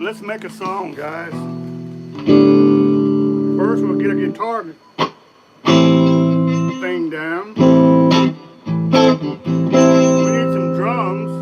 Let's make a song, guys. First, we'll get a guitar thing down. We need some drums.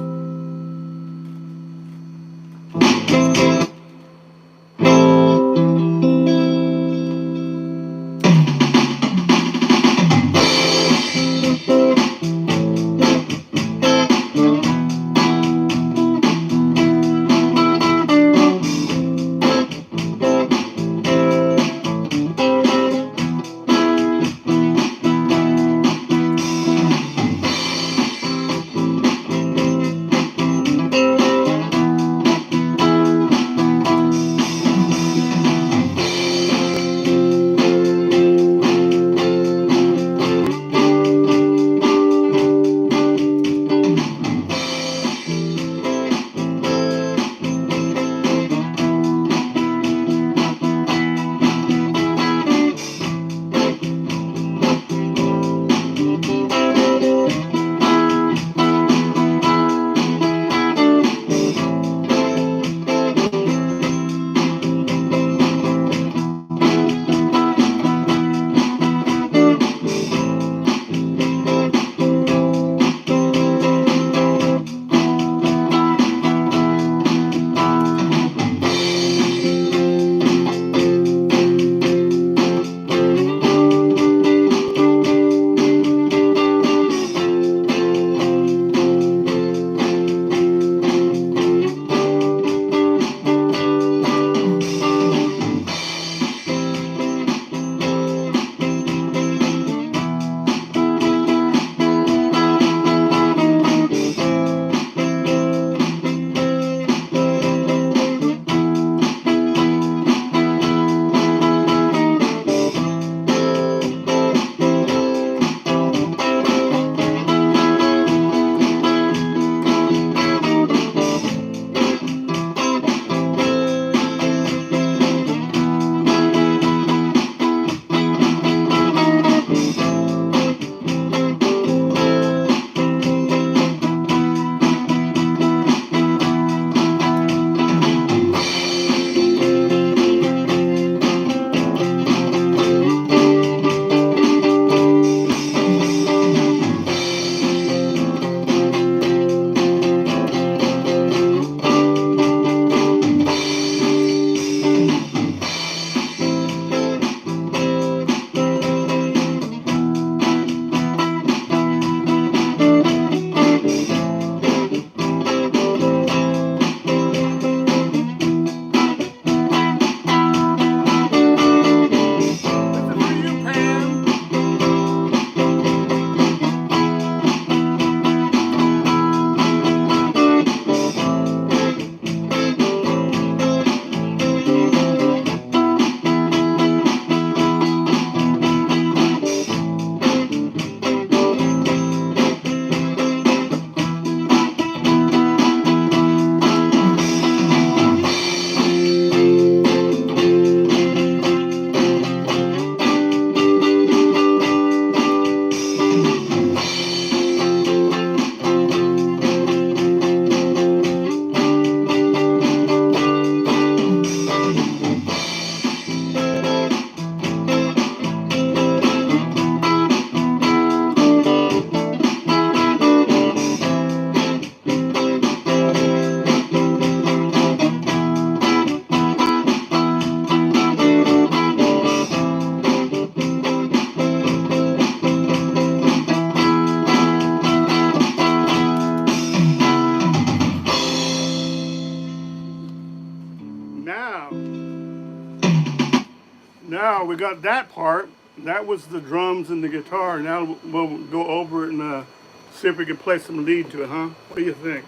Now we got that part. That was the drums and the guitar. Now we'll go over it and see if we can play some lead to it, huh? What do you think?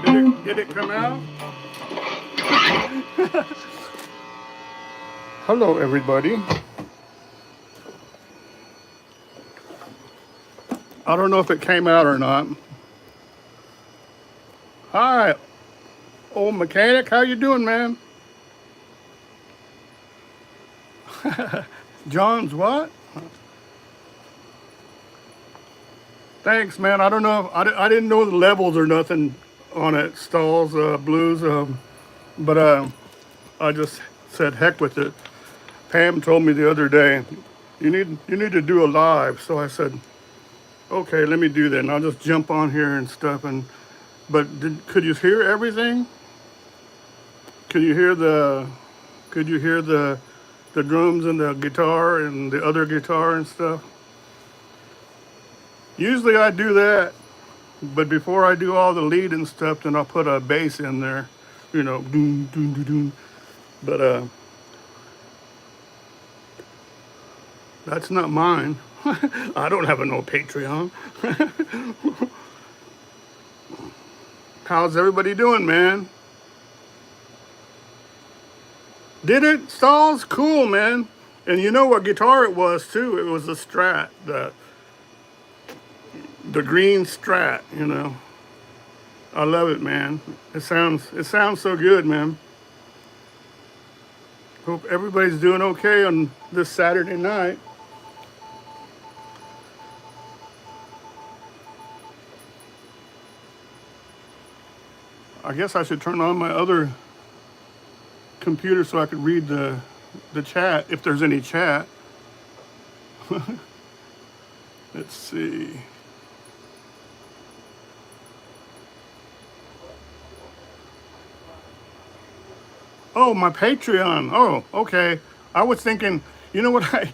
Did it come out? Hello, everybody. I don't know if it came out or not. Hi, old mechanic. How you doing, man? John's what? Thanks, man. I don't know. I didn't know the levels or nothing on it. Stalls, blues, but I just said heck with it. Pam told me the other day, you need to do a live. So I said, okay, let me do that. And I'll just jump on here and stuff. But could you hear everything? Could you hear the drums and the guitar and the other guitar and stuff? Usually I do that, but before I do all the lead and stuff, then I'll put a bass in there, you know, doom, doom, doom, doom. But that's not mine. I don't have no Patreon. How's everybody doing, man? Did it? Stalls? Cool, man. And you know what guitar it was too? It was a Strat, the green Strat, you know. I love it, man. It sounds so good, man. Hope everybody's doing okay on this Saturday night. I guess I should turn on my other computer so I could read the chat, if there's any chat. Let's see. Oh, my Patreon. Oh, okay. I was thinking, you know what I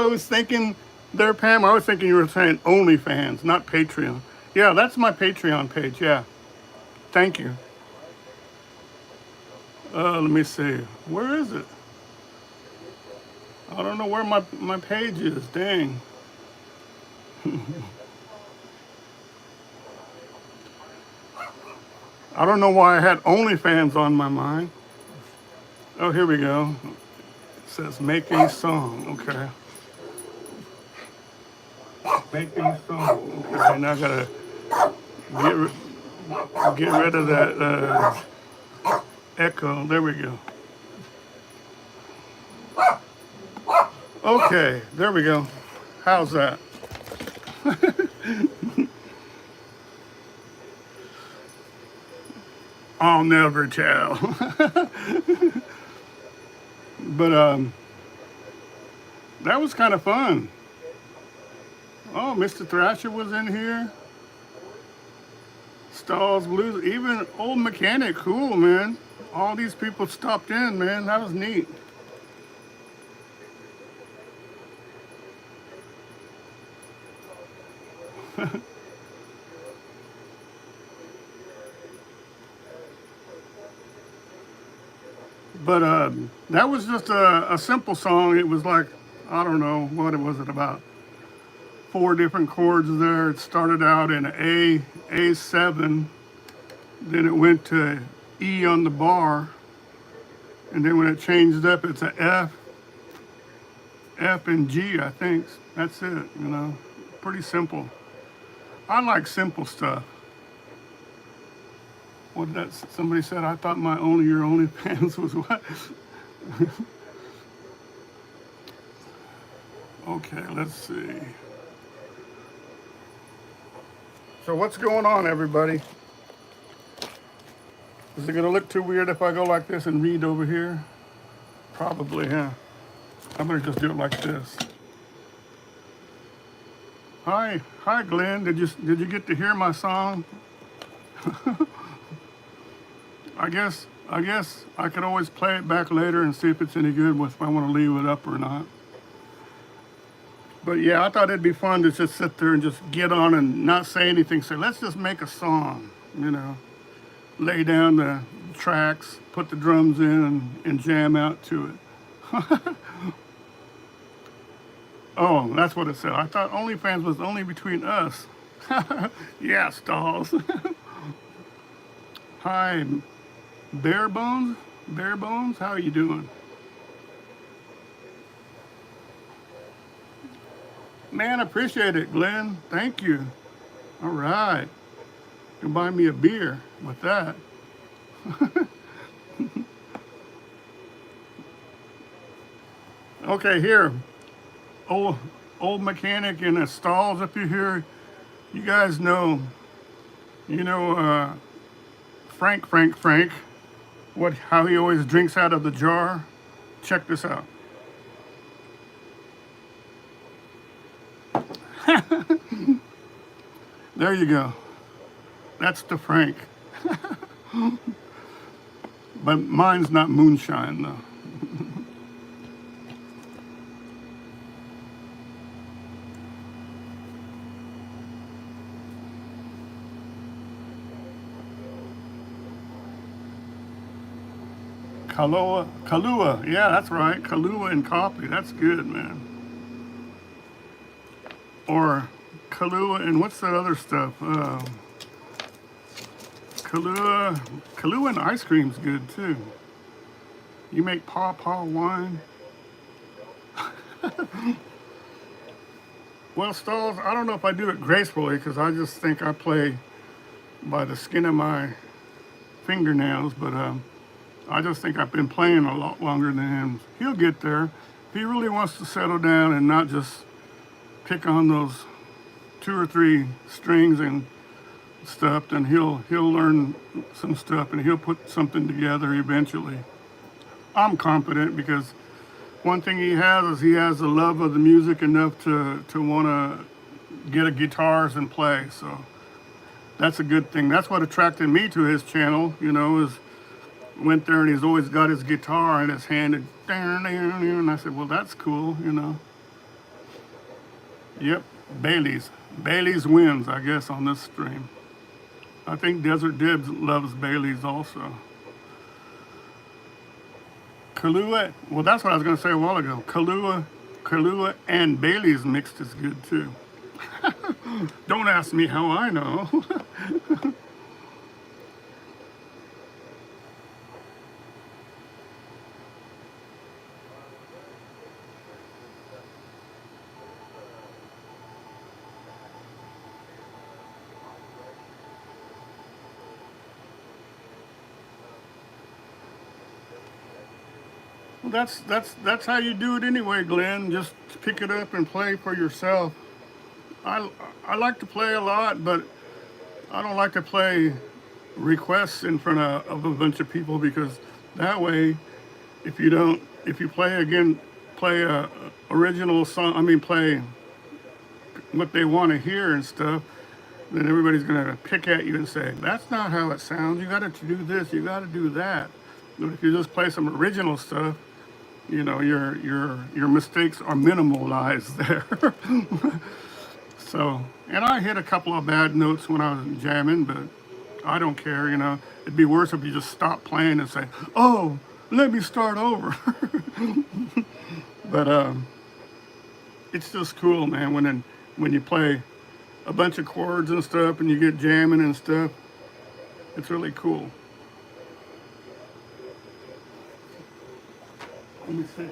was thinking there, Pam? I was thinking you were saying OnlyFans, not Patreon. Yeah, that's my Patreon page, yeah. Thank you. Let me see. Where is it? I don't know where my page is. Dang. I don't know why I had OnlyFans on my mind. Oh, here we go. It says make a song. Okay. Make a song. Okay, now I gotta get rid of that echo. There we go. Okay, there we go. How's that? I'll never tell. But that was kind of fun. Oh, Mr. Thrasher was in here. Stalls, Blues, even old mechanic, cool, man. All these people stopped in, man. That was neat. But that was just a simple song. It was like, I don't know, what was it about? 4 different chords there. It started out in A7, then it went to E on the bar, and then when it changed up, it's a F and G, I think. That's it, you know. Pretty simple. I like simple stuff. What did that, somebody said, I thought your OnlyFans was what? Okay, let's see. So what's going on, everybody? Is it gonna look too weird if I go like this and read over here? Probably, yeah. I'm gonna just do it like this. Hi, Glenn. Did you get to hear my song? I guess I could always play it back later and see if it's any good, if I want to leave it up or not. But yeah, I thought it'd be fun to just sit there and just get on and not say anything. Say, let's just make a song, you know. Lay down the tracks, put the drums in, and jam out to it. Oh, that's what it said. I thought OnlyFans was only between us. Yeah, Stalls. Hi, Bare Bones. Bare Bones, how are you doing? Man, I appreciate it, Glenn. Thank you. All right. You can buy me a beer with that. Okay, here. Old mechanic in the stalls up here. You guys know, Frank, how he always drinks out of the jar. Check this out. There you go. That's the Frank. But mine's not moonshine though. Kahlua, yeah, that's right. Kahlua and coffee, that's good, man. Or Kahlua and what's that other stuff? Kahlua and ice cream's good too. You make paw wine. Well, Stalls, I don't know if I do it gracefully because I just think I play by the skin of my fingernails, but I just think I've been playing a lot longer than him. He'll get there. If he really wants to settle down and not just pick on those 2 or 3 strings and stuff, then he'll learn some stuff and he'll put something together eventually. I'm confident because one thing he has is he has a love of the music enough to want to get a guitars and play. So that's a good thing. That's what attracted me to his channel, is went there and he's always got his guitar in his hand and I said, well, that's cool, Yep, Bailey's wins, I guess, on this stream. I think Desert Dibs loves Bailey's also. Kahlua, well, that's what I was going to say a while ago. Kahlua and Bailey's mixed is good too. Don't ask me how I know. Well, that's how you do it anyway, Glenn. Just pick it up and play for yourself. I like to play a lot, but I don't like to play requests in front of a bunch of people because that way, if you play a original song, play what they want to hear and stuff, then everybody's gonna pick at you and say, that's not how it sounds. You gotta do this, you gotta do that. But if you just play some original stuff, your mistakes are minimalized there. So, and I hit a couple of bad notes when I was jamming, but I don't care, It'd be worse if you just stop playing and say, oh, let me start over. But it's just cool, man, when you play a bunch of chords and stuff and you get jamming and stuff. It's really cool. Let me see.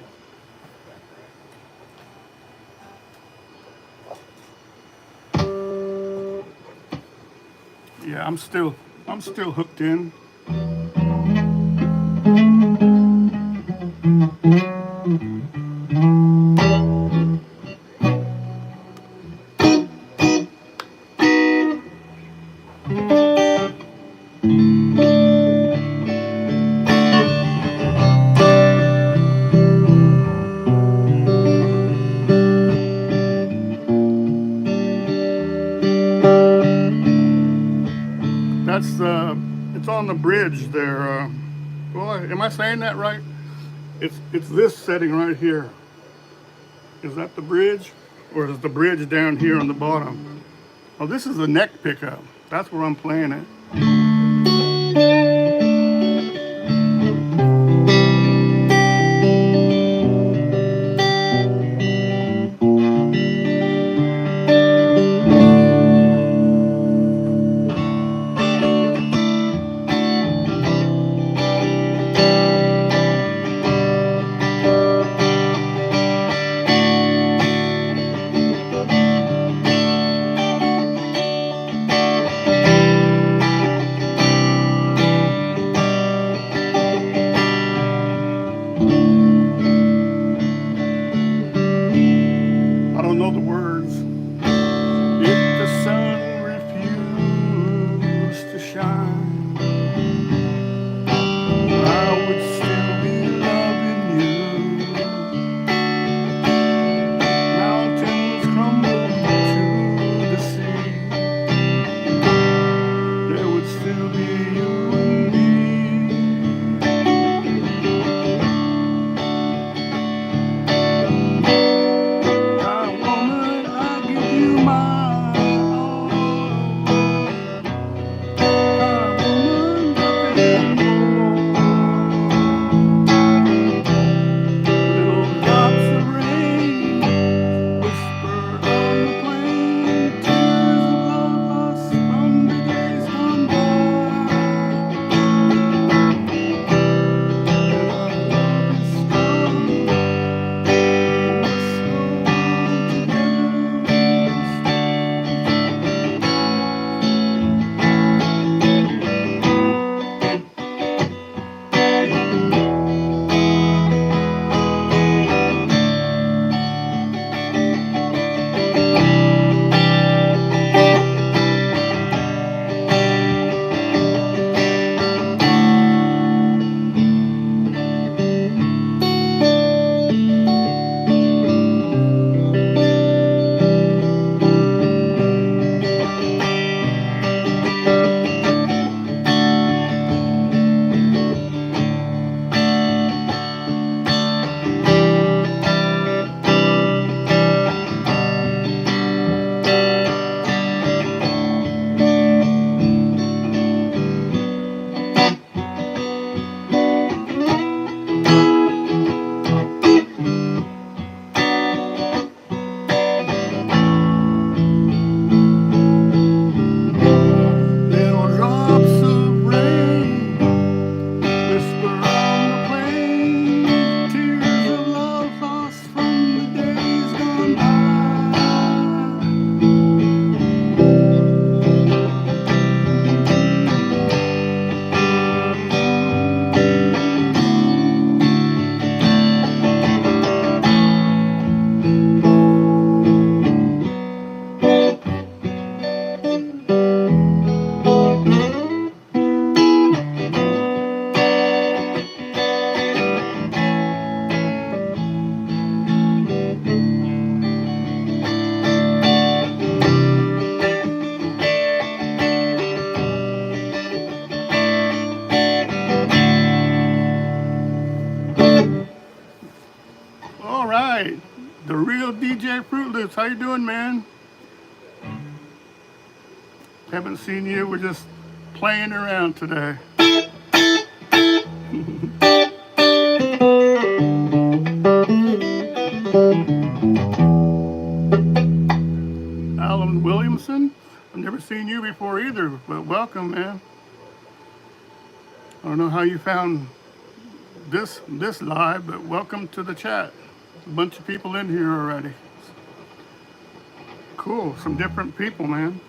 Yeah, I'm still hooked in. It's on the bridge there. Well, am I saying that right? It's this setting right here. Is that the bridge? Or is the bridge down here on the bottom? Oh, this is the neck pickup. That's where I'm playing it. Defusers, how you doing, man? Haven't seen you. We're just playing around today. Alan Williamson, I've never seen you before either, but welcome, man. I don't know how you found this live, but welcome to the chat. A bunch of people in here already. Cool, some different people, man.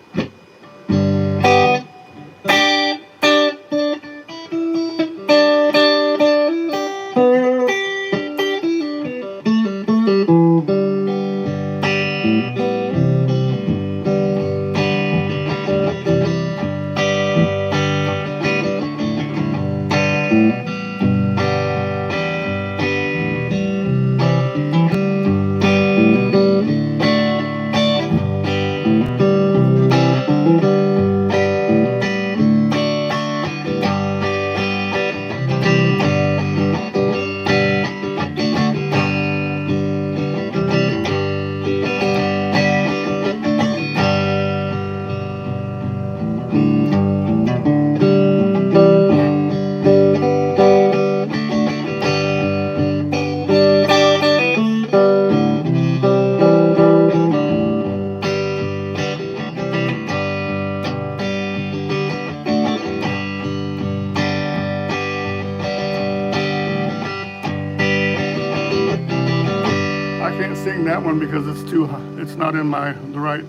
That one because it's too high. It's not in the right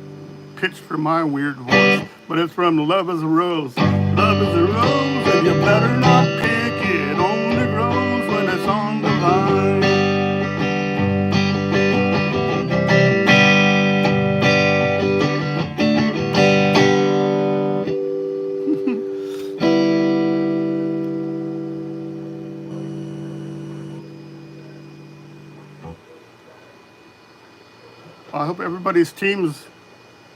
pitch for my weird voice. But it's from Love is a Rose. Love is a rose, and you better not pick it. Only grows when it's on the vine. I hope everybody's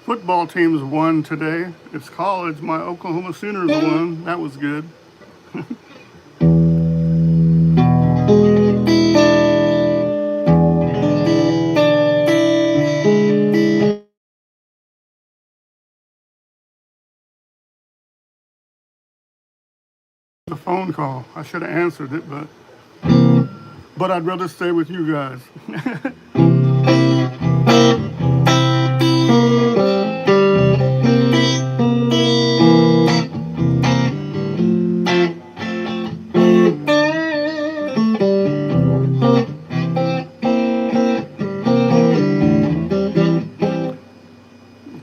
football teams won today. It's college. My Oklahoma Sooners won. That was good. The phone call. I should have answered it, but I'd rather stay with you guys.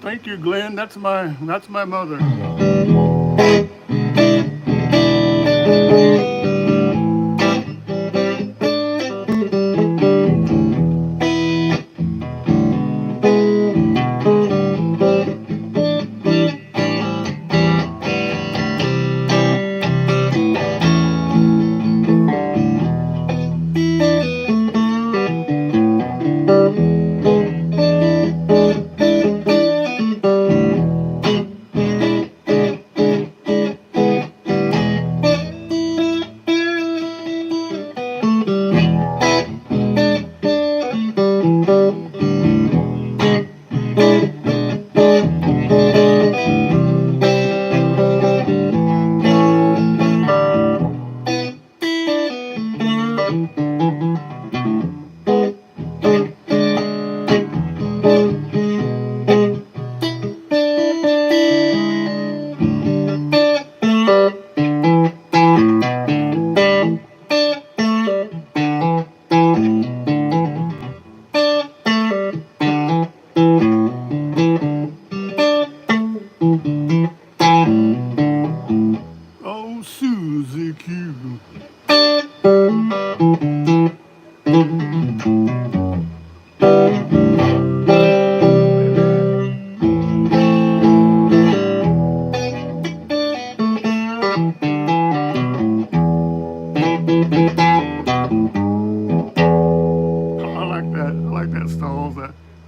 Thank you, Glenn. That's my mother.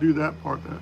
Do that part there.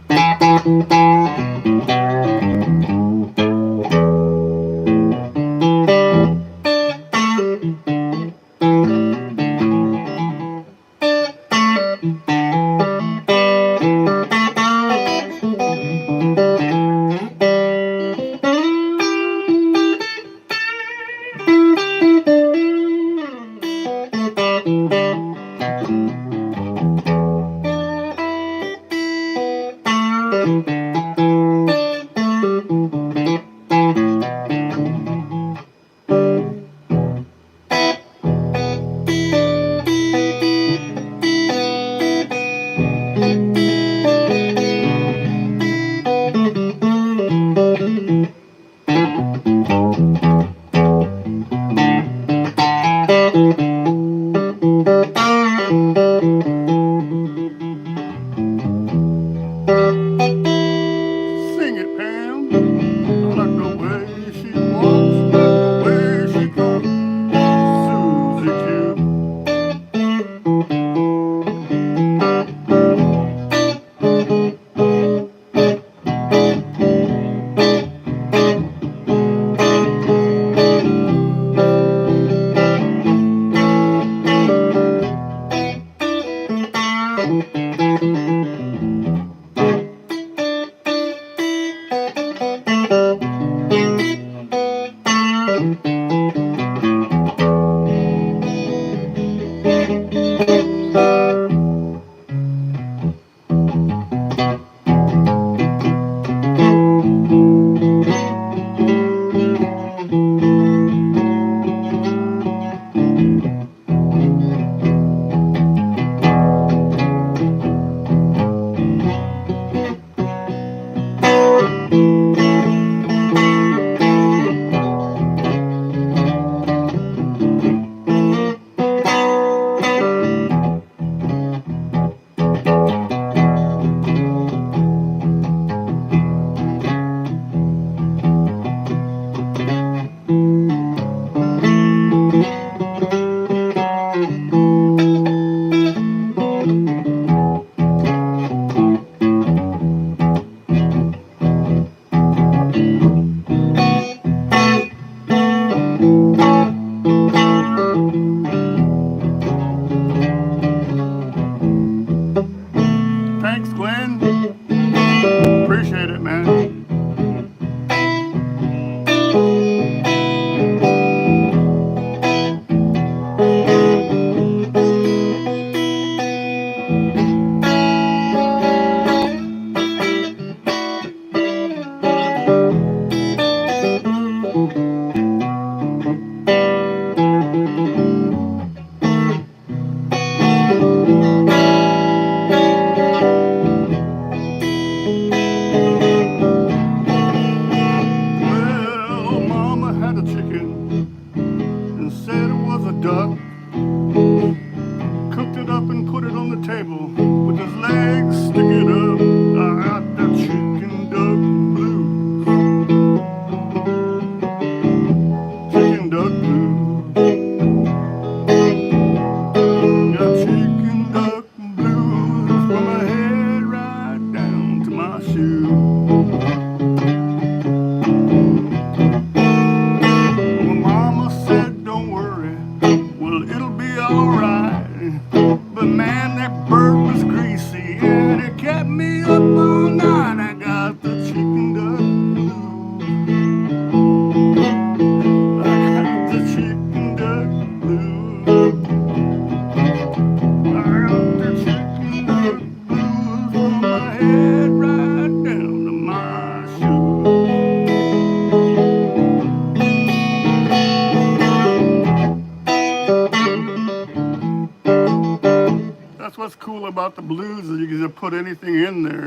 What's cool about the blues is you can just put anything in there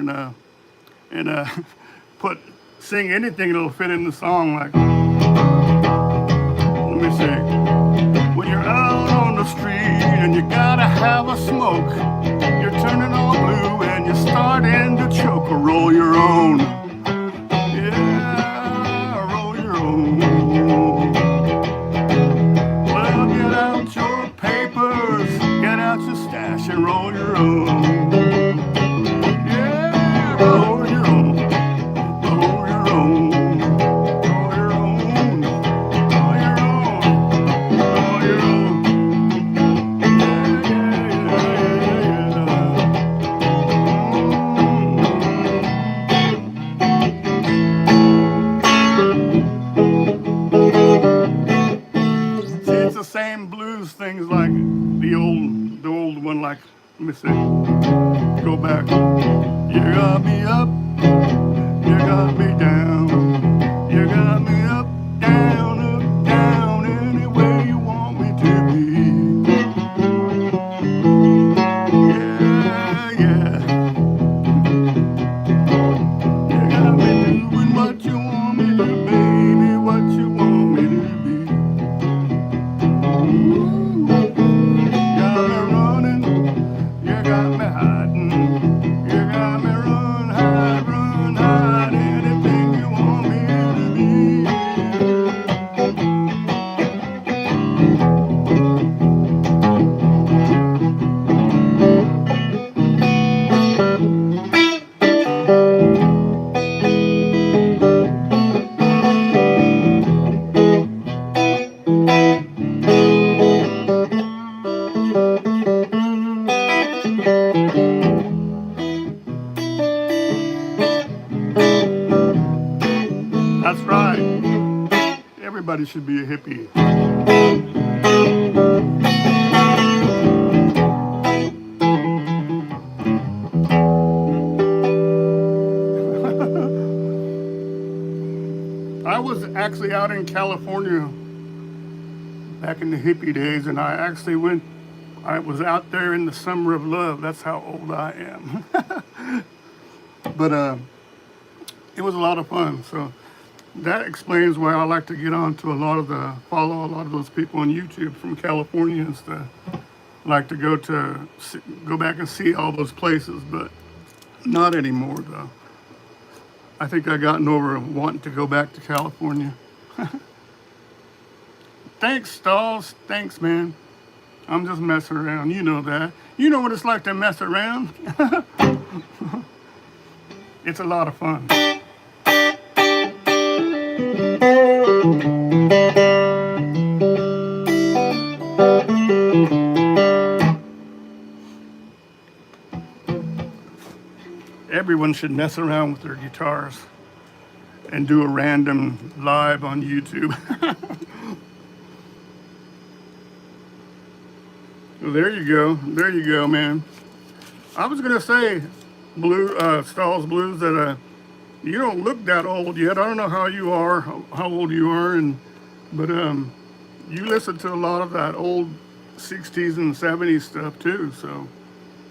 and sing anything that'll fit in the song. Like, let me see. When you're out on the street and you gotta have a smoke, you're turning all blue and you're starting to choke or roll your own. Yeah, roll your own. Well, get out your papers, get out your stash and roll your own. Yeah, roll your own. Roll your own. Roll your own. Roll your own. Roll your own. Yeah, yeah, yeah, yeah. See, it's the same blues things like the old one, like, let me see, go back. You got me up, you got me down. That's right. Everybody should be a hippie. I was actually out in California back in the hippie days, and I was out there in the summer of love. That's how old I am. But it was a lot of fun. So that explains why I like to get on to follow a lot of those people on YouTube from California and stuff. I like to go back and see all those places, but not anymore though. I think I've gotten over wanting to go back to California. Thanks, Stalls. Thanks, man. I'm just messing around. You know that. You know what it's like to mess around. It's a lot of fun. Everyone should mess around with their guitars and do a random live on YouTube. Well, there you go. There you go, man. I was going to say, Stalls Blues, that you don't look that old yet. I don't know how you are, how old you are, but you listen to a lot of that old 60s and 70s stuff too, so,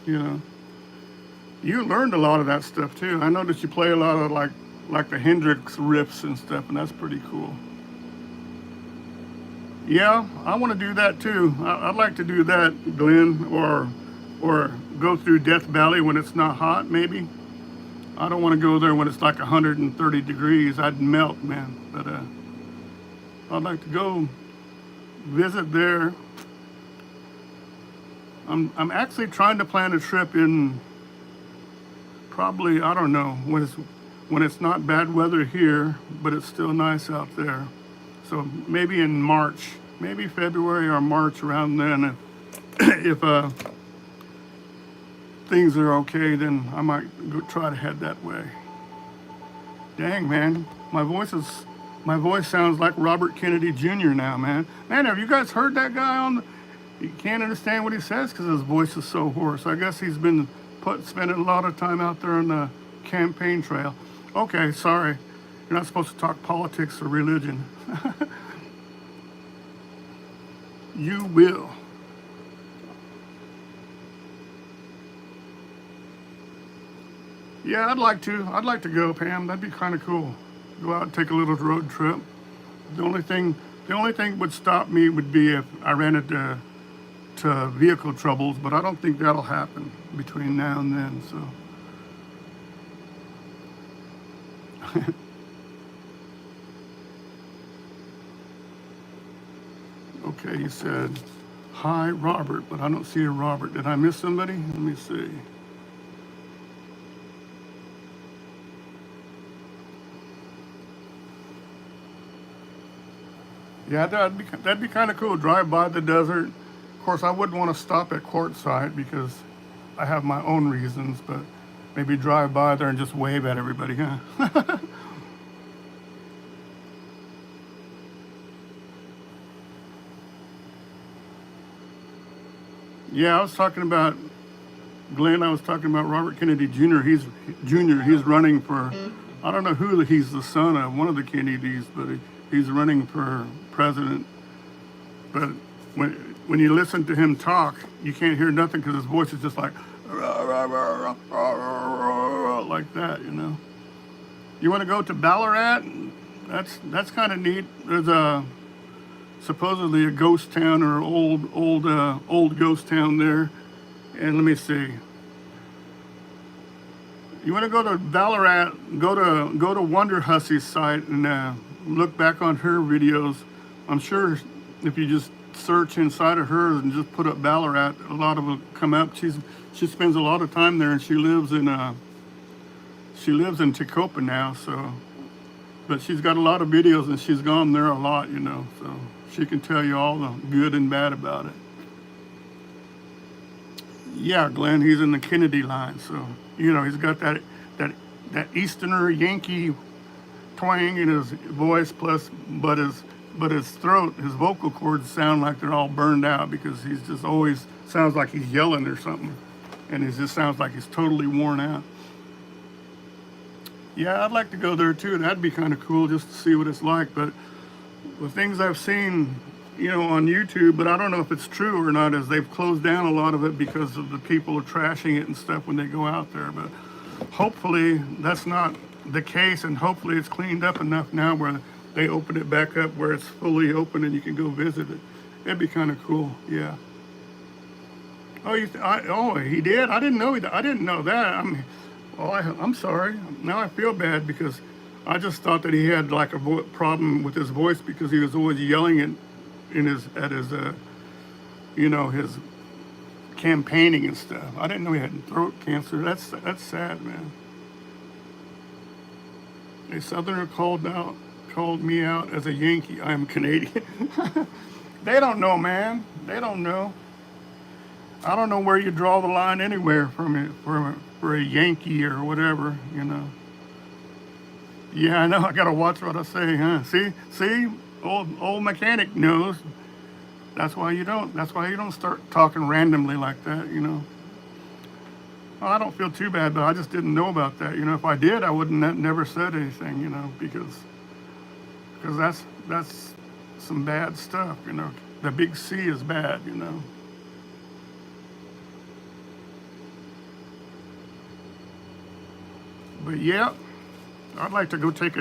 you know. You learned a lot of that stuff too. I noticed you play a lot of like the Hendrix riffs and stuff, and that's pretty cool. Yeah, I want to do that too. I'd like to do that, Glenn, or go through Death Valley when it's not hot, maybe. I don't want to go there when it's like 130 degrees. I'd melt, man. But I'd like to go visit there. I'm actually trying to plan a trip in probably, I don't know, when it's not bad weather here, but it's still nice out there. So maybe in March, maybe February or March, around then, if things are okay, then I might go try to head that way. Dang, man, my voice sounds like Robert Kennedy Jr. now, man. Man, have you guys heard that guy you can't understand what he says because his voice is so hoarse. I guess he's been spending a lot of time out there on the campaign trail. Okay, sorry. You're not supposed to talk politics or religion. You will. Yeah, I'd like to go, Pam. That'd be kind of cool. Go out and take a little road trip. The only thing would stop me would be if I ran into vehicle troubles, but I don't think that'll happen between now and then, so. Okay, you said, hi, Robert, but I don't see a Robert. Did I miss somebody? Let me see. Yeah, that'd be kind of cool. Drive by the desert. Of course, I wouldn't want to stop at Quartzsite because I have my own reasons, but maybe drive by there and just wave at everybody, huh? Yeah, I was talking about, Glenn, I was talking about Robert Kennedy Jr. He's running for, I don't know who he's the son of, one of the Kennedys, but he's running for president. But when you listen to him talk, you can't hear nothing because his voice is just like that, you know. You want to go to Ballarat? That's kind of neat. There's supposedly a ghost town or old ghost town there. And let me see. You want to go to Ballarat? Go to Wonder Hussey's site and look back on her videos. I'm sure if you just search inside of her and just put up Ballarat, a lot of them come up. She spends a lot of time there, and she lives in Tecopa now. So, but she's got a lot of videos, and she's gone there a lot, you know. So she can tell you all the good and bad about it. Yeah, Glenn, he's in the Kennedy line, so you know he's got that Easterner Yankee twang in his voice, but his throat, his vocal cords sound like they're all burned out because he's just always sounds like he's yelling or something, and it just sounds like he's totally worn out. Yeah, I'd like to go there too. That'd be kind of cool just to see what it's like. But the things I've seen, on YouTube, but I don't know if it's true or not, is they've closed down a lot of it because of the people are trashing it and stuff when they go out there. But hopefully that's not the case, and hopefully it's cleaned up enough now where they open it back up where it's fully open and you can go visit it. It'd be kind of cool, yeah. Oh, he did? I didn't know I didn't know that. I'm sorry. Now I feel bad because I just thought that he had like a problem with his voice because he was always yelling it at his his campaigning and stuff. I didn't know he had throat cancer. That's sad, man. A Southerner called me out as a Yankee. I am Canadian. They don't know, man. They don't know. I don't know where you draw the line anywhere for a Yankee or whatever, Yeah, I know. I gotta watch what I say, huh? See, old mechanic knows. That's why you don't start talking randomly like that, Well, I don't feel too bad, but I just didn't know about that. If I did, I wouldn't have never said anything, because that's some bad stuff, The big C is bad, But yeah, I'd like to go take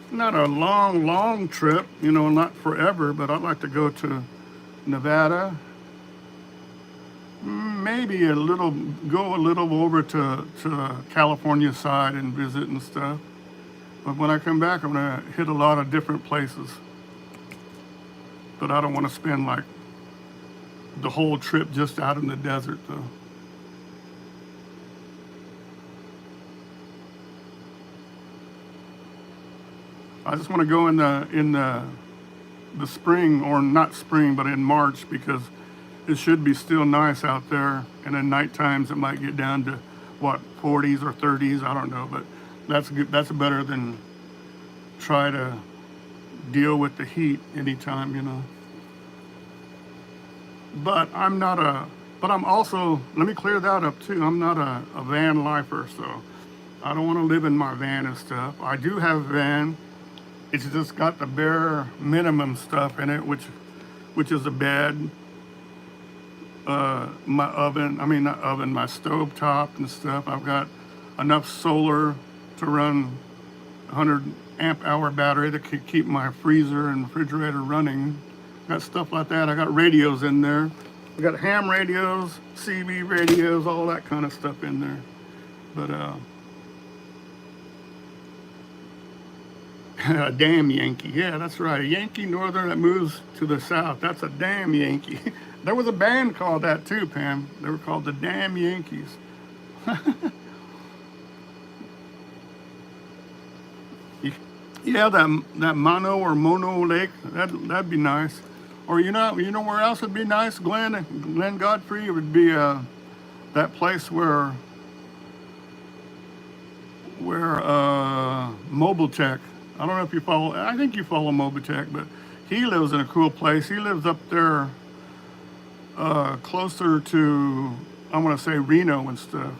not a long trip, not forever, but I'd like to go to Nevada. Maybe go a little over to California side and visit and stuff. But when I come back, I'm gonna hit a lot of different places. But I don't want to spend like the whole trip just out in the desert though. I just want to go in the spring, or not spring, but in March, because it should be still nice out there. And then night times it might get down to what, 40s or 30s, I don't know, but that's good. That's better than try to deal with the heat anytime, But I'm also, let me clear that up too. I'm not a van lifer, so I don't want to live in my van and stuff. I do have a van. It's just got the bare minimum stuff in it, which is a bed, my oven, my stove top and stuff. I've got enough solar to run 100 amp hour battery that could keep my freezer and refrigerator running. Got stuff like that. I got radios in there. I got ham radios, CB radios, all that kind of stuff in there. But a damn Yankee. Yeah, that's right. A Yankee Northern that moves to the south. That's a damn Yankee. There was a band called that too, Pam. They were called the Damn Yankees. Yeah, that Mono Lake, that'd be nice. Or you know where else would be nice, Glen Godfrey? It would be that place where Mobile Tech. I don't know if you follow. I think you follow Mobile Tech, but he lives in a cool place. He lives up there, closer to, I want to say Reno and stuff.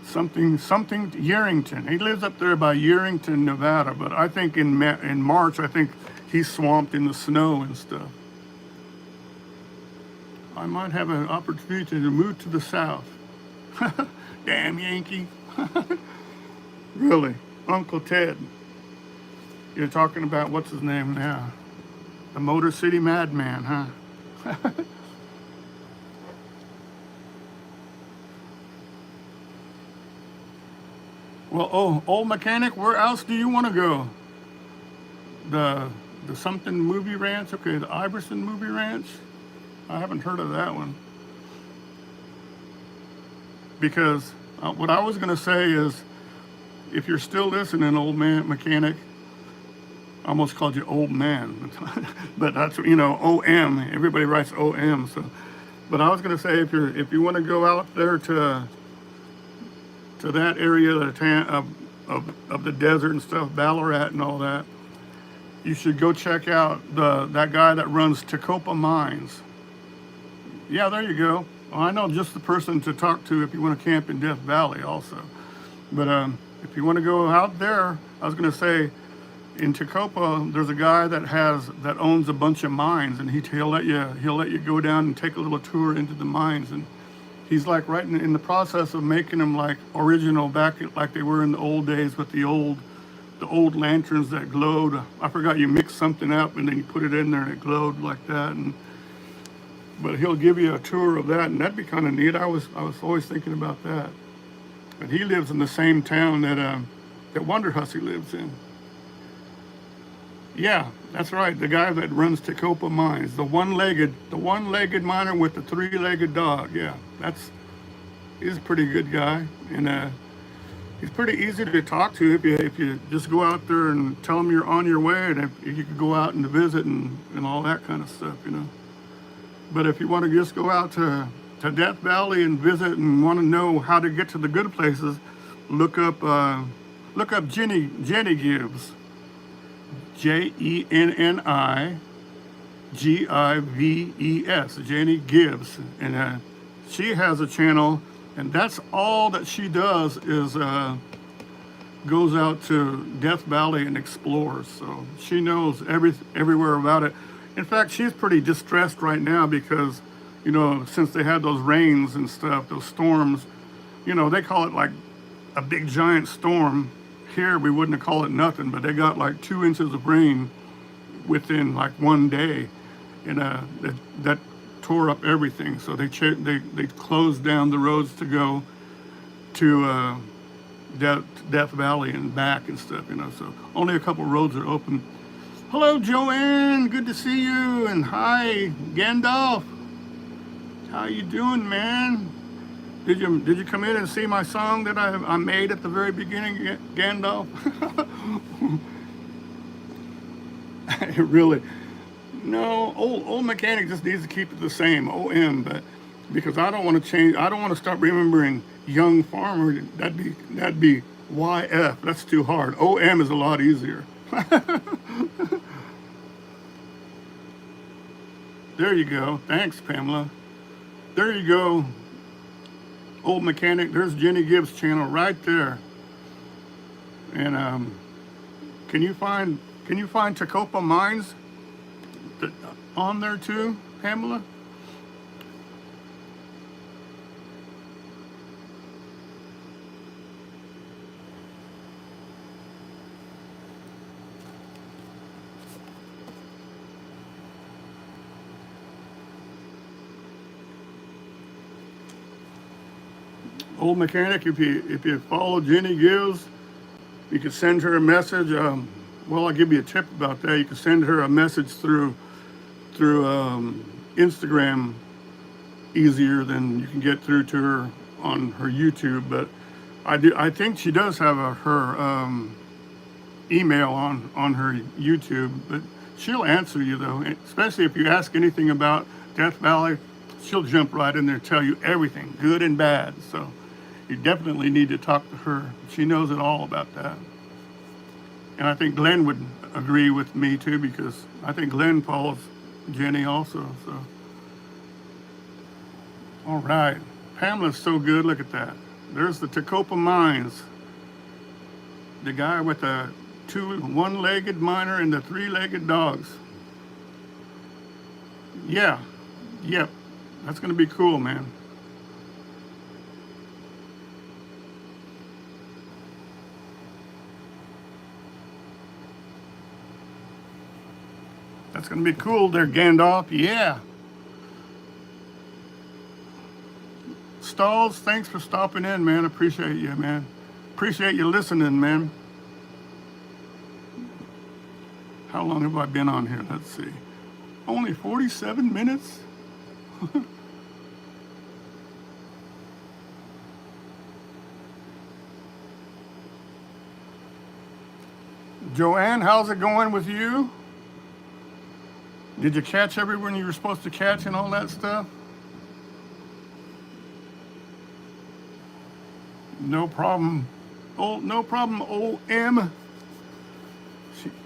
Something Yerington. He lives up there by Yerington, Nevada. But I think in March, I think he's swamped in the snow and stuff. I might have an opportunity to move to the south. Damn Yankee. Really, Uncle Ted. You're talking about what's his name now? The Motor City Madman, huh? Well, old mechanic, where else do you want to go? The something movie ranch? Okay, the Iverson movie ranch? I haven't heard of that one. Because what I was going to say is, if you're still listening, old man mechanic, I almost called you old man. But that's, OM. Everybody writes OM. So, but I was going to say, if you want to go out there to that area of of the desert and stuff, Ballarat and all that, you should go check out that guy that runs Tacopa Mines. Yeah, there you go. Well, I know just the person to talk to if you want to camp in Death Valley also. But if you want to go out there, I was going to say, in Tacopa, there's a guy that owns a bunch of mines, and he'll let you go down and take a little tour into the mines. And he's like right in the process of making them like original, like they were in the old days with the old lanterns that glowed. I forgot, you mix something up and then you put it in there and it glowed like that. But he'll give you a tour of that, and that'd be kind of neat. I was always thinking about that. But he lives in the same town that Wonder Hussy lives in. Yeah, that's right. The guy that runs Tacopa Mines, the one-legged miner with the three-legged dog. Yeah, he's a pretty good guy, and he's pretty easy to talk to if you just go out there and tell him you're on your way, and if you could go out and visit and all that kind of stuff, you know. But if you want to just go out to Death Valley and visit and want to know how to get to the good places, look up Jenny Gibbs, JENNIGIVES, Jenny Gibbs, and she has a channel, and that's all that she does is goes out to Death Valley and explores. So she knows everywhere about it. In fact, she's pretty distressed right now because, you know, since they had those rains and stuff, those storms, you know, they call it like a big giant storm. Here, we wouldn't have called it nothing, but they got like 2 inches of rain within like one day, and that tore up everything. So they closed down the roads to go to Death Valley and back and stuff, you know. So only a couple roads are open. Hello, Joanne. Good to see you. And hi, Gandalf. How you doing, man? Did you come in and see my song that I made at the very beginning, Gandalf? Really? No, old mechanic just needs to keep it the same, OM. But because I don't want to change, I don't want to start remembering young farmer. That'd be YF. That's too hard. OM is a lot easier. There you go. Thanks, Pamela. There you go. Old mechanic. There's Jenny Gibbs' channel right there. And can you find Tacopa Mines on there too, Pamela? Old mechanic, if you follow Jenny Gibbs, you can send her a message. Well, I'll give you a tip about that. You can send her a message through Instagram easier than you can get through to her on her YouTube. But I think she does have her email on her YouTube. But she'll answer you though, especially if you ask anything about Death Valley. She'll jump right in there and tell you everything, good and bad. So you definitely need to talk to her. She knows it all about that. And I think Glenn would agree with me too, because I think Glenn follows Jenny also. So, all right, Pamela's so good. Look at that. There's the Tacopa Mines. The guy with the one-legged miner and the three-legged dogs. Yeah, yep. That's gonna be cool, man. That's gonna be cool there, Gandalf. Yeah. Stalls, thanks for stopping in, man. Appreciate you, man. Appreciate you listening, man. How long have I been on here? Let's see. Only 47 minutes? Joanne, how's it going with you? Did you catch everyone you were supposed to catch and all that stuff? No problem. Oh, no problem, OM.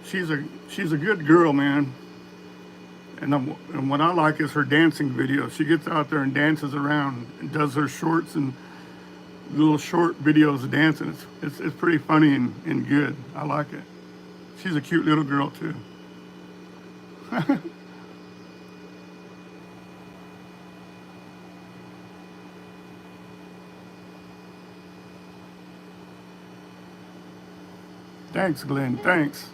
She's a good girl, man. And what I like is her dancing videos. She gets out there and dances around and does her shorts and little short videos of dancing. It's pretty funny and good. I like it. She's a cute little girl too. Thanks, Glenn. Thanks.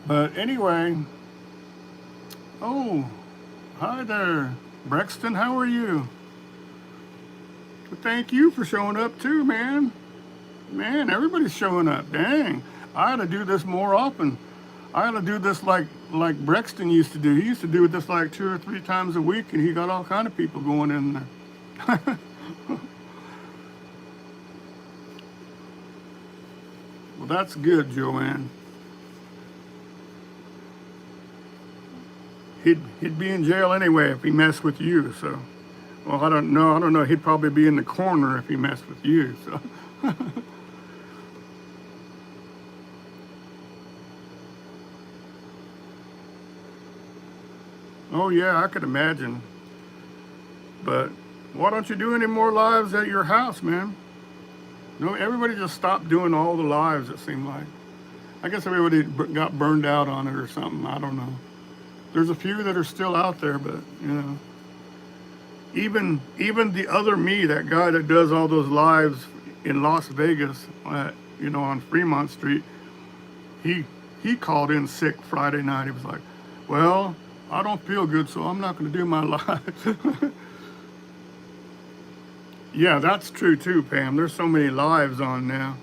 But anyway, oh, hi there, Brexton. How are you? Well, thank you for showing up too, man. Man, everybody's showing up. Dang, I ought to do this more often. I ought to do this like Brexton used to do. He used to do this like 2 or 3 times a week, and he got all kind of people going in there. Well, that's good, Joanne. He'd be in jail anyway if he messed with you. So, well, I don't know. He'd probably be in the corner if he messed with you. So. Oh yeah, I could imagine. But why don't you do any more lives at your house, man? No, everybody just stopped doing all the lives, it seemed like. I guess everybody got burned out on it or something. I don't know. There's a few that are still out there, but you know, even the other me, that guy that does all those lives in Las Vegas, you know, on Fremont Street, he called in sick Friday night. He was like, "Well, I don't feel good, so I'm not going to do my live." Yeah, that's true too, Pam. There's so many lives on now,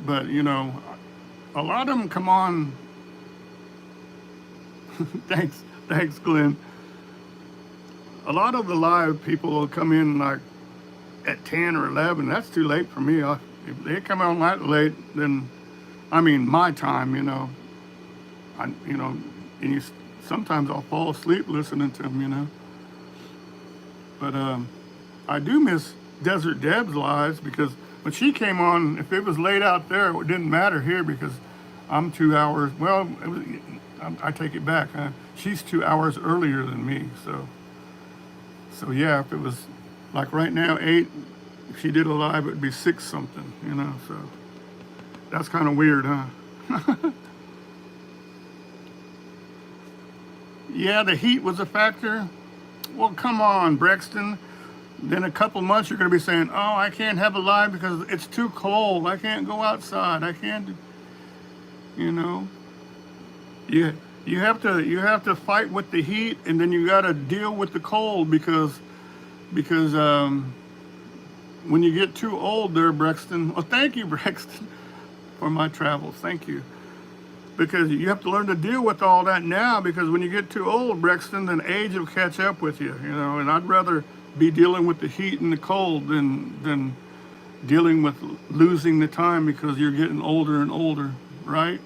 but you know, a lot of them come on. Thanks, Glenn. A lot of the live people will come in like at 10 or 11. That's too late for me. If they come on that late, then, I mean, my time, you know, and sometimes I'll fall asleep listening to them, you know. But I do miss Desert Deb's lives, because when she came on, if it was late out there, it didn't matter here because I'm 2 hours. Well, I take it back. She's 2 hours earlier than me, so yeah. If it was like right now 8, if she did a live, it would be 6 something, you know. So that's kind of weird, huh? Yeah, the heat was a factor. Well, come on, Brexton. Then a couple months you're going to be saying, "Oh, I can't have a live because it's too cold. I can't go outside. I can't," you know. You have to fight with the heat, and then you got to deal with the cold because when you get too old there, Brexton. Well, thank you, Brexton, for my travels. Thank you. Because you have to learn to deal with all that now, because when you get too old, Brexton, then age will catch up with you, you know. And I'd rather be dealing with the heat and the cold than dealing with losing the time because you're getting older and older, right?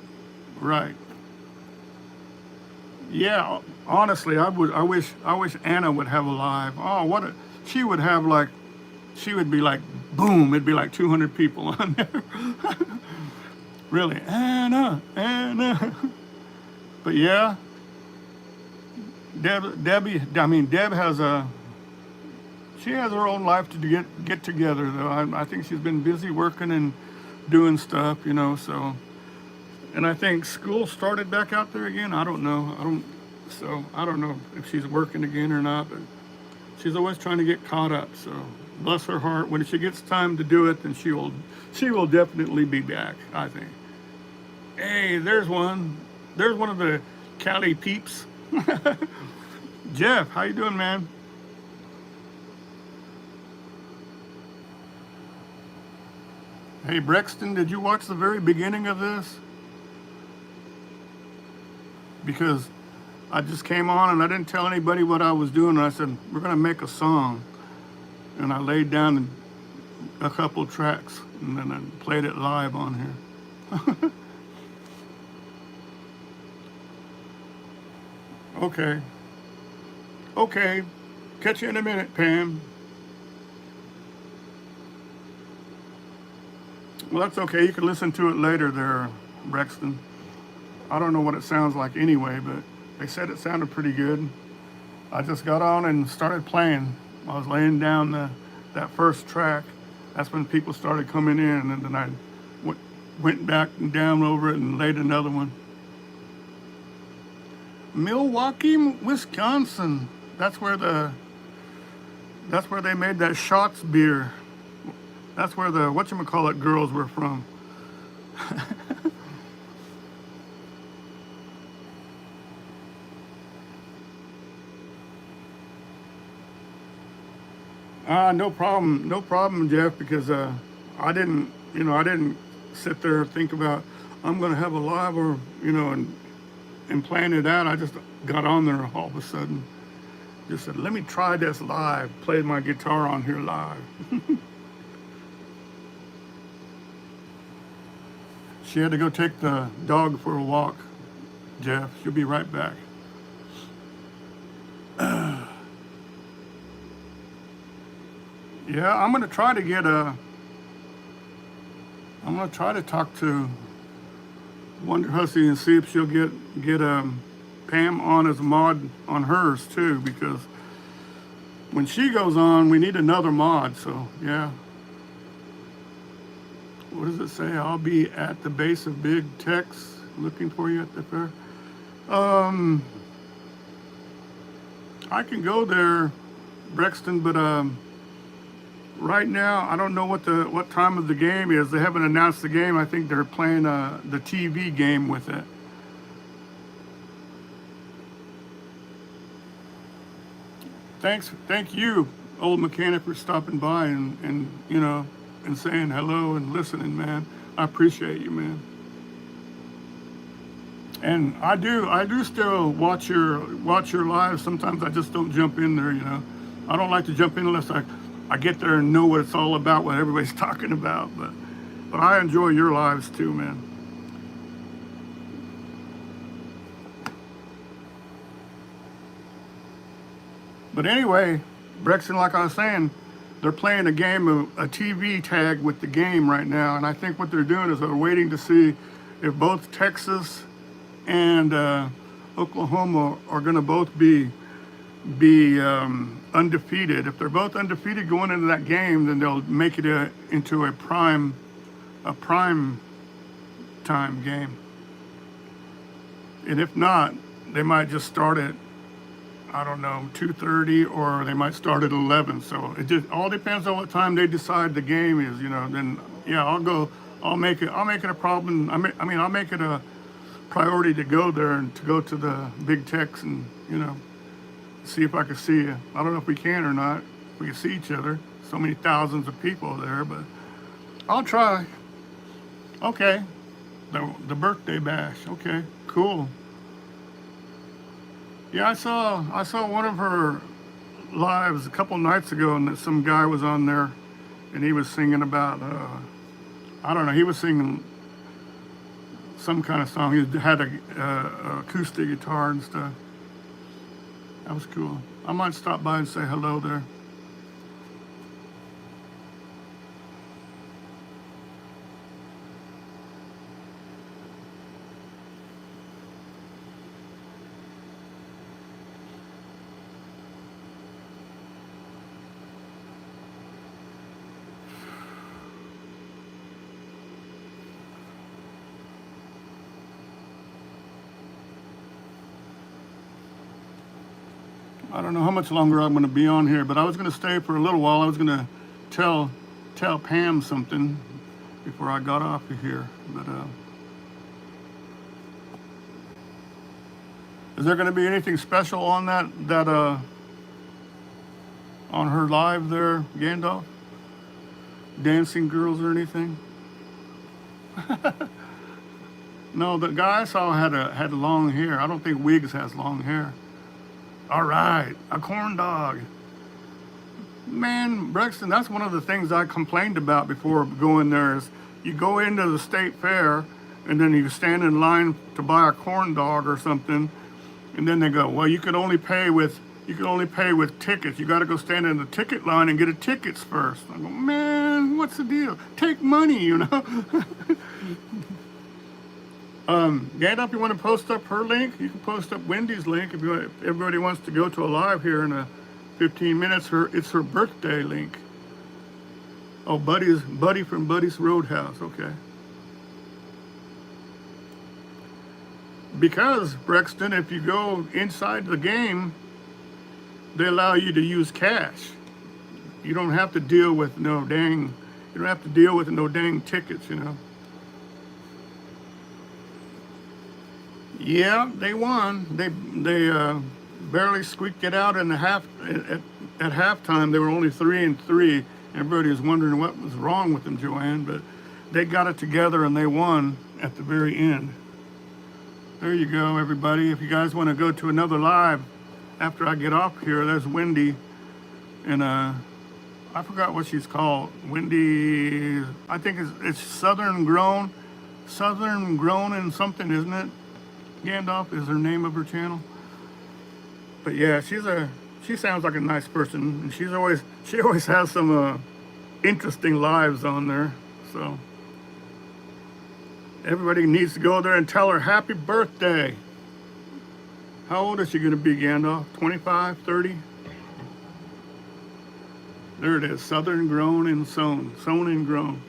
Right. Yeah, honestly, I wish Anna would have a live. Oh, she would have, like, she would be like, boom, it'd be like 200 people on there. Really, Anna. But yeah, Deb has she has her own life to get together though. I think she's been busy working and doing stuff, you know, so. And I think school started back out there again. I don't know. I don't know if she's working again or not, but she's always trying to get caught up. So bless her heart. When she gets time to do it, then she will definitely be back, I think. Hey, there's one. There's one of the Cali peeps. Jeff, how you doing, man? Hey, Brexton, did you watch the very beginning of this? Because I just came on and I didn't tell anybody what I was doing. And I said, we're going to make a song. and I laid down a couple tracks, and then I played it live on here. Okay. Okay. Catch you in a minute, Pam. Well, that's okay. You can listen to it later there, Brexton. I don't know what it sounds like anyway, but they said it sounded pretty good. I just got on and started playing. I was laying down that first track. That's when people started coming in, and then I went back and down over it and laid another one. Milwaukee, Wisconsin. That's where they made that Schatz beer. That's where the whatchamacallit girls were from. No problem, Jeff, because I didn't sit there and think about I'm gonna have a live or and plan it out. I just got on there all of a sudden. Just said, let me try this live. Played my guitar on here live. She had to go take the dog for a walk, Jeff. She'll be right back. Yeah, I'm gonna try to talk to Wonder Hussy and see if she'll get Pam on as a mod on hers too, because when she goes on, we need another mod. So yeah. What does it say? I'll be at the base of Big Tex looking for you at the fair. I can go there, Brexton, but right now I don't know what time of the game is. They haven't announced the game. I think they're playing the TV game with it. Thank you, old mechanic, for stopping by and saying hello and listening, man. I appreciate you, man. And I do still watch your lives. Sometimes I just don't jump in there, I don't like to jump in unless I get there and know what it's all about, what everybody's talking about. But I enjoy your lives too, man. But anyway, Brexton, like I was saying, they're playing a game of a TV tag with the game right now, and I think what they're doing is they're waiting to see if both Texas and Oklahoma are going to both be undefeated. If they're both undefeated going into that game, then they'll make it into a prime time game. And if not, they might just start at, I don't know, 2:30, or they might start at 11. So it just all depends on what time they decide the game is, then yeah, I'll make it a problem. I'll make it a priority to go there and to go to the Big Tex and, see if I can see you. I don't know if we can or not. If we can see each other. So many thousands of people there, but I'll try. Okay. The birthday bash. Okay, cool. Yeah, I saw one of her lives a couple nights ago, and some guy was on there, and he was singing about, I don't know, he was singing some kind of song. He had a acoustic guitar and stuff. That was cool. I might stop by and say hello there. I don't know how much longer I'm going to be on here, but I was going to stay for a little while. I was going to tell Pam something before I got off of here. But is there going to be anything special on that on her live there, Gandalf? Dancing girls or anything? No, the guy I saw had long hair. I don't think Wiggs has long hair. All right, a corn dog. Man, Brexton, that's one of the things I complained about before going there is you go into the state fair and then you stand in line to buy a corn dog or something, and then they go, well, you can only pay with tickets. You got to go stand in the ticket line and get a tickets first. I go, man, what's the deal? Take money, you know. Gandalf, you want to post up her link? You can post up Wendy's link if everybody wants to go to a live here in a 15 minutes. It's her birthday link. Oh, Buddy from Buddy's Roadhouse. Okay. Because, Brexton, if you go inside the game, they allow you to use cash. You don't have to deal with no dang tickets, you know. Yeah, they won. They barely squeaked it out in the at halftime. They were only 3-3. Everybody was wondering what was wrong with them, Joanne, but they got it together and they won at the very end. There you go, everybody. If you guys want to go to another live after I get off here, there's Wendy, and I forgot what she's called. Wendy, I think it's Southern Grown and something, isn't it? Gandalf is her name of her channel. But yeah, she sounds like a nice person, and she always has some interesting lives on there. So everybody needs to go there and tell her happy birthday. How old is she going to be, Gandalf? 25, 30? There it is, Southern Grown and Sewn and Grown.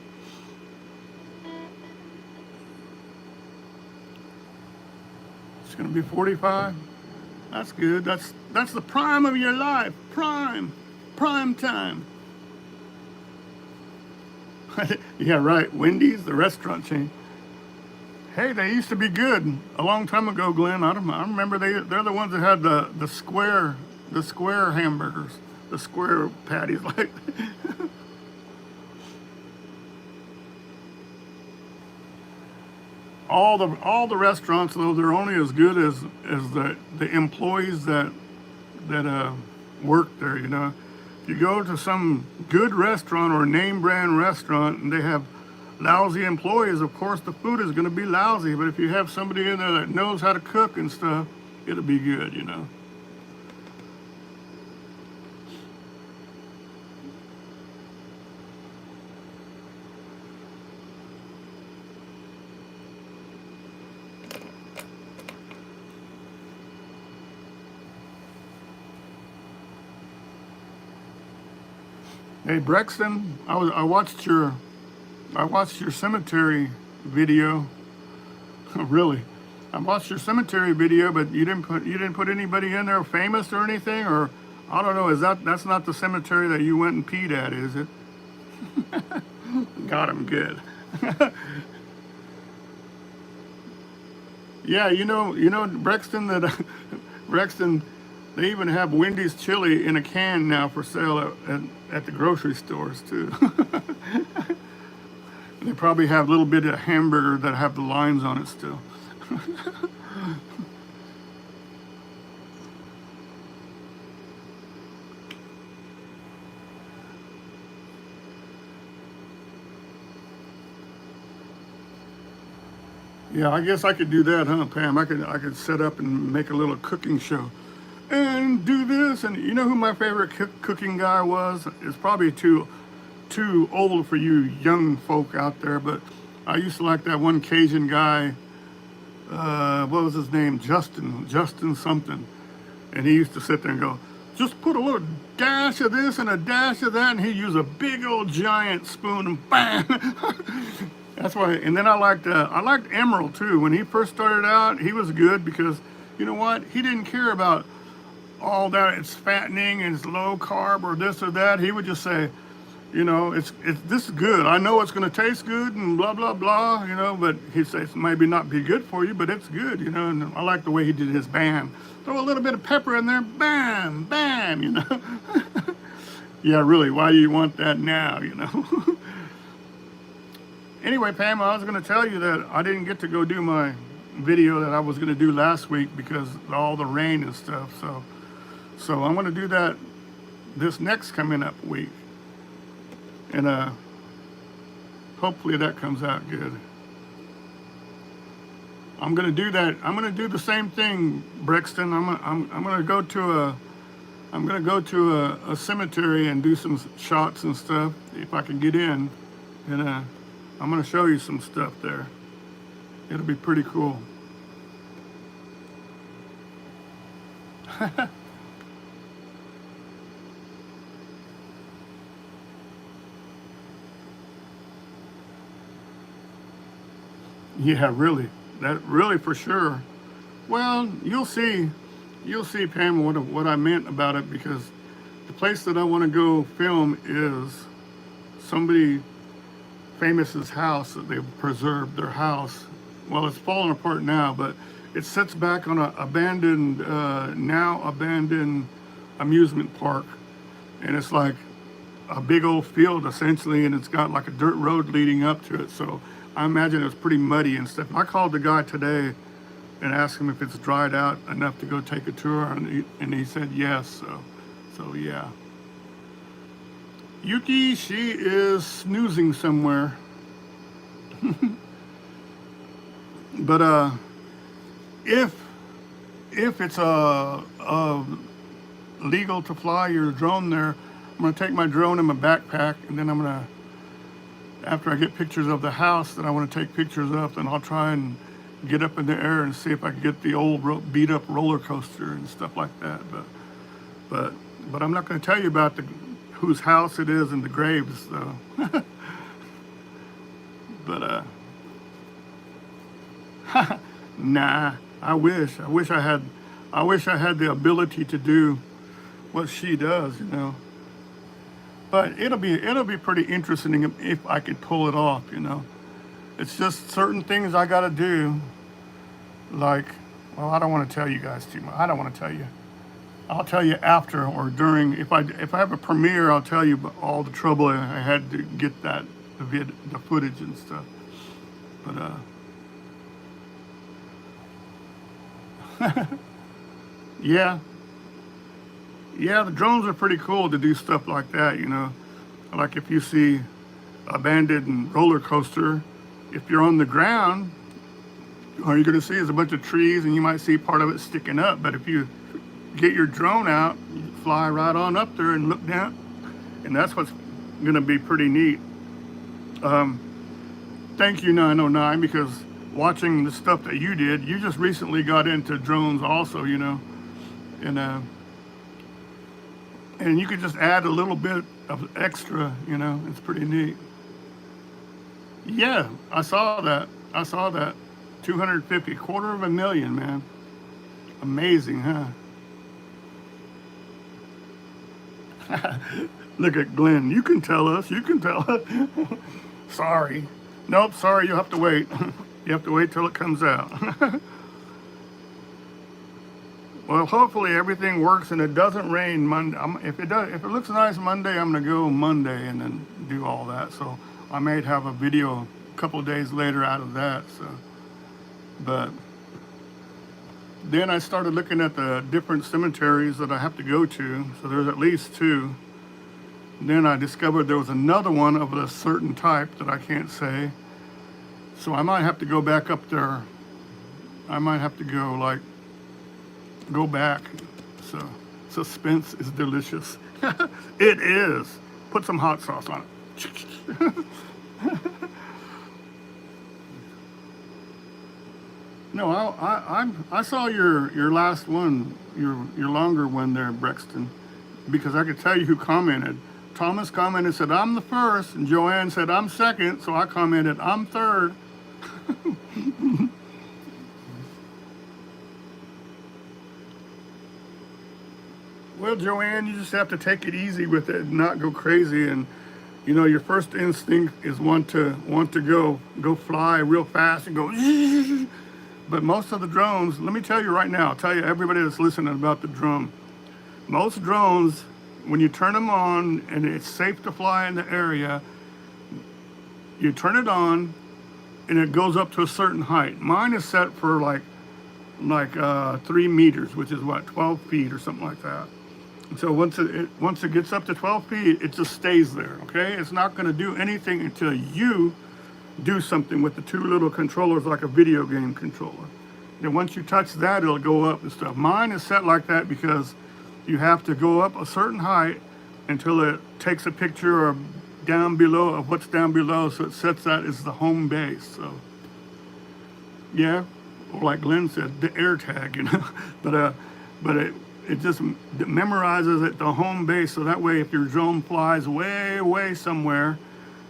She's going to be 45. That's good. That's the prime of your life. Prime time. Yeah, right. Wendy's, the restaurant chain. Hey, they used to be good a long time ago, Glenn. I remember they're the ones that had the square hamburgers, the square patties, like. all the restaurants, though, they're only as good as the employees that work there. You know, if you go to some good restaurant or name brand restaurant and they have lousy employees, of course the food is going to be lousy. But if you have somebody in there that knows how to cook and stuff, it'll be good, you know. Hey, Brexton, I watched your cemetery video. Really, I watched your cemetery video, but you didn't put anybody in there famous or anything, or I don't know. That's not the cemetery that you went and peed at, is it? Got him good. Yeah, you know, Brexton, Brexton, they even have Wendy's chili in a can now for sale at the grocery stores too. They probably have a little bit of hamburger that have the lines on it still. Yeah, I guess I could do that, huh, Pam? I could set up and make a little cooking show and do this. And you know who my favorite cooking guy was? It's probably too old for you young folk out there, but I used to like that one Cajun guy. What was his name? Justin something. And he used to sit there and go, just put a little dash of this and a dash of that, and he'd use a big old giant spoon and bam. That's why. And then I liked Emerald too. When he first started out, he was good because you know what? He didn't care about all that. It's fattening and it's low carb or this or that. He would just say, you know, this is good. I know it's going to taste good and blah, blah, blah, you know, but he'd say it maybe not be good for you, but it's good, you know, and I like the way he did his bam. Throw a little bit of pepper in there, bam, bam, you know. Yeah, really, why do you want that now, you know? Anyway, Pam, I was going to tell you that I didn't get to go do my video that I was going to do last week because of all the rain and stuff, so I'm going to do that this next coming up week. And hopefully that comes out good. I'm gonna do that. I'm gonna do the same thing, Brexton. I'm gonna go to a cemetery and do some shots and stuff if I can get in, and I'm gonna show you some stuff there. It'll be pretty cool. Yeah, really. That really for sure. Well, you'll see, Pam, what I meant about it, because the place that I want to go film is somebody famous's house that they've preserved their house. Well, it's falling apart now, but it sits back on an abandoned, now abandoned amusement park, and it's like a big old field essentially, and it's got like a dirt road leading up to it. So I imagine it was pretty muddy and stuff. I called the guy today and asked him if it's dried out enough to go take a tour, and he said yes. So yeah. Yuki, she is snoozing somewhere. But if it's legal to fly your drone there, I'm gonna take my drone in my backpack, and then I'm gonna, after I get pictures of the house that I want to take pictures of, then I'll try and get up in the air and see if I can get the old beat up roller coaster and stuff like that. But I'm not going to tell you about whose house it is and the graves though. But nah, I wish I had the ability to do what she does, you know. But it'll be pretty interesting if I could pull it off, you know. It's just certain things I gotta do. Like, well, I don't want to tell you guys too much. I don't want to tell you. I'll tell you after or during. If I have a premiere, I'll tell you all the trouble I had to get the footage and stuff. But yeah, the drones are pretty cool to do stuff like that, you know. Like if you see abandoned roller coaster, if you're on the ground, all you're going to see is a bunch of trees, and you might see part of it sticking up. But if you get your drone out, you fly right on up there and look down, and that's what's going to be pretty neat. Thank you, 909, because watching the stuff that you did, you just recently got into drones also, you know, and you could just add a little bit of extra, you know. It's pretty neat. Yeah, I saw that. 250, $250,000, man. Amazing, huh? Look at Glenn. You can tell us. Sorry. Nope, sorry, you'll have to wait. You have to wait till it comes out. Well, hopefully everything works and it doesn't rain Monday. If it looks nice Monday, I'm gonna go Monday and then do all that. So I may have a video a couple of days later out of that. So, but then I started looking at the different cemeteries that I have to go to. So there's at least 2. Then I discovered there was another one of a certain type that I can't say. So I might have to go back up there. I might have to go back. So suspense is delicious. It is. Put some hot sauce on it. No, I saw your last one, your longer one there, Brexton, because I could tell you who commented. Thomas commented, said, I'm the first, and Joanne said, I'm second, so I commented, I'm third. Well, Joanne, you just have to take it easy with it and not go crazy. And, you know, your first instinct is want to go fly real fast and go, but most of the drones, let me tell you right now, I'll tell you everybody that's listening about the drone. Most drones, when you turn them on and it's safe to fly in the area, you turn it on and it goes up to a certain height. Mine is set for like 3 meters, which is what, 12 feet or something like that. So once it gets up to 12 feet, it just stays there, okay? It's not gonna do anything until you do something with the two little controllers like a video game controller. Then once you touch that, it'll go up and stuff. Mine is set like that because you have to go up a certain height until it takes a picture or down below of what's down below, so it sets that as the home base. So yeah, or like Glenn said, the air tag, you know. but it just memorizes it the home base, so that way if your drone flies way somewhere,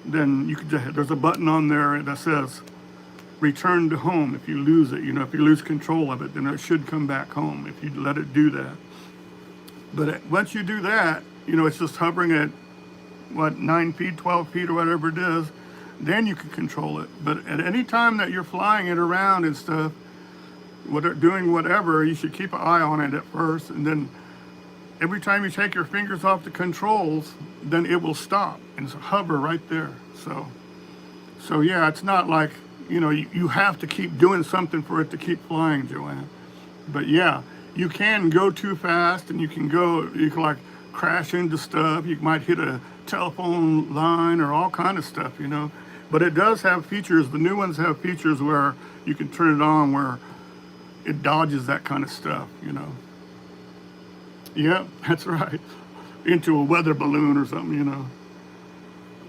then you could just, there's a button on there that says return to home. If you lose it, you know, if you lose control of it, then it should come back home if you let it do that. But once you do that, you know, it's just hovering at what, 9 feet, 12 feet, or whatever it is, then you can control it. But at any time that you're flying it around and stuff, doing whatever, you should keep an eye on it at first, and then every time you take your fingers off the controls, then it will stop and hover right there. So yeah, it's not like, you know, you have to keep doing something for it to keep flying, Joanne. But yeah, you can go too fast, and you can like crash into stuff. You might hit a telephone line or all kind of stuff, you know. But it does have features. The new ones have features where you can turn it on where it dodges that kind of stuff, you know. Yeah, that's right. Into a weather balloon or something, you know.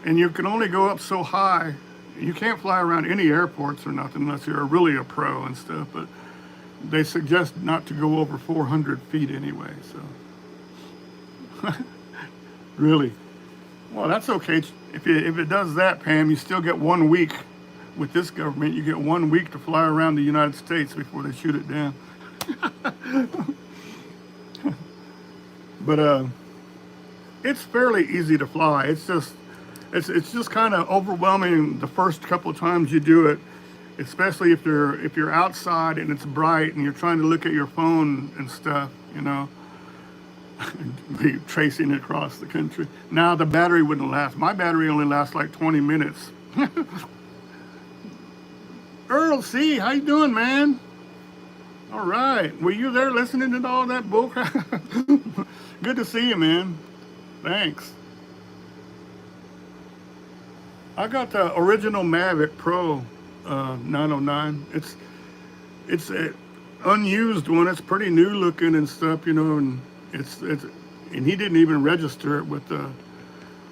And you can only go up so high. You can't fly around any airports or nothing unless you're really a pro and stuff, but they suggest not to go over 400 feet anyway, so. Really? Well, that's okay. If it does that, Pam, you still get 1 week with this government. You get 1 week to fly around the United States before they shoot it down. But it's fairly easy to fly. It's just kind of overwhelming the first couple of times you do it, especially if you're outside and it's bright and you're trying to look at your phone and stuff, you know. Be tracing across the country. Now the battery wouldn't last. My battery only lasts like 20 minutes. Earl C, how you doing, man? All right. Were you there listening to all that bullcrap? Good to see you, man. Thanks. I got the original Mavic Pro 909. It's an unused one. It's pretty new looking and stuff, you know, and and he didn't even register it with the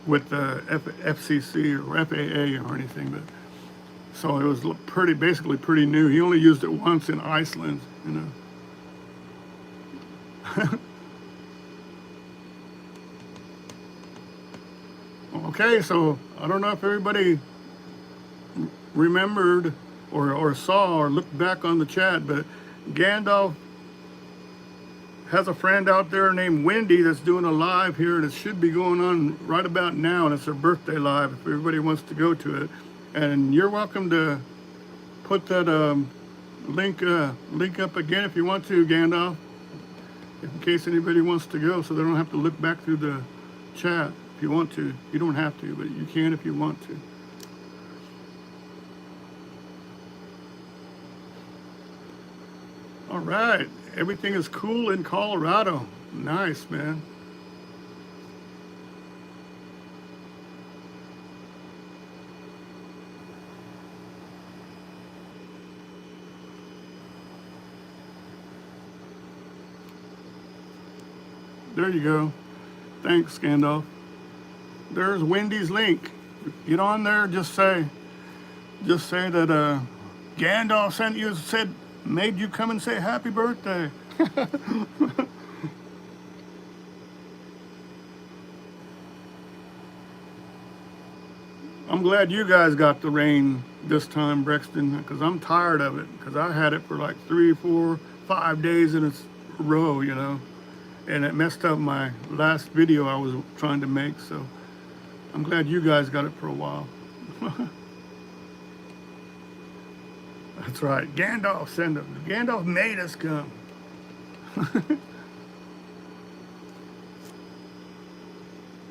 FCC or FAA or anything, but so it was basically pretty new. He only used it once in Iceland, you know. Okay, so I don't know if everybody remembered or saw or looked back on the chat, but Gandalf has a friend out there named Wendy that's doing a live here, and it should be going on right about now, and it's her birthday live if everybody wants to go to it. And you're welcome to put that link up again if you want to, Gandalf, in case anybody wants to go, so they don't have to look back through the chat. If you want to, you don't have to, but you can if you want to. All right, everything is cool in Colorado. Nice, man. There you go. Thanks, Gandalf. There's Wendy's link. Get on there, just say that Gandalf sent you, made you come and say happy birthday. I'm glad you guys got the rain this time, Brexton, because I'm tired of it, because I had it for like 3, 4, 5 days in a row, you know, and it messed up my last video I was trying to make, so I'm glad you guys got it for a while. That's right. Gandalf sent them. Gandalf made us come.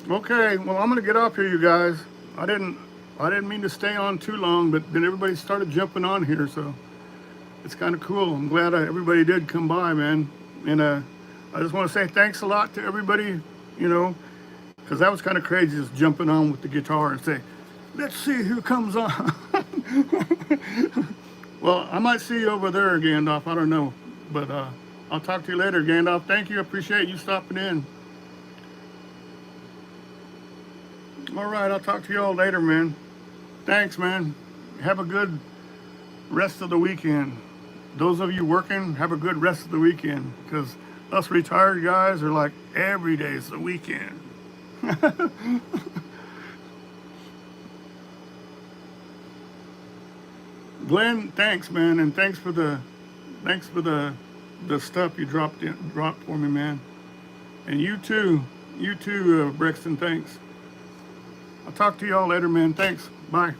Okay, well, I'm gonna get off here, you guys. I didn't mean to stay on too long, but then everybody started jumping on here, so it's kind of cool. I'm glad everybody did come by, man. And I just want to say thanks a lot to everybody, you know, because that was kind of crazy just jumping on with the guitar and say, let's see who comes on. Well, I might see you over there, Gandalf. I don't know. But I'll talk to you later, Gandalf. Thank you. Appreciate you stopping in. All right, I'll talk to you all later, man. Thanks, man. Have a good rest of the weekend. Those of you working, have a good rest of the weekend, because us retired guys are like, every day's the weekend. Glenn, thanks, man, and thanks for the stuff you dropped for me, man. And you too, Brexton, thanks. I'll talk to y'all later, man. Thanks. Bye.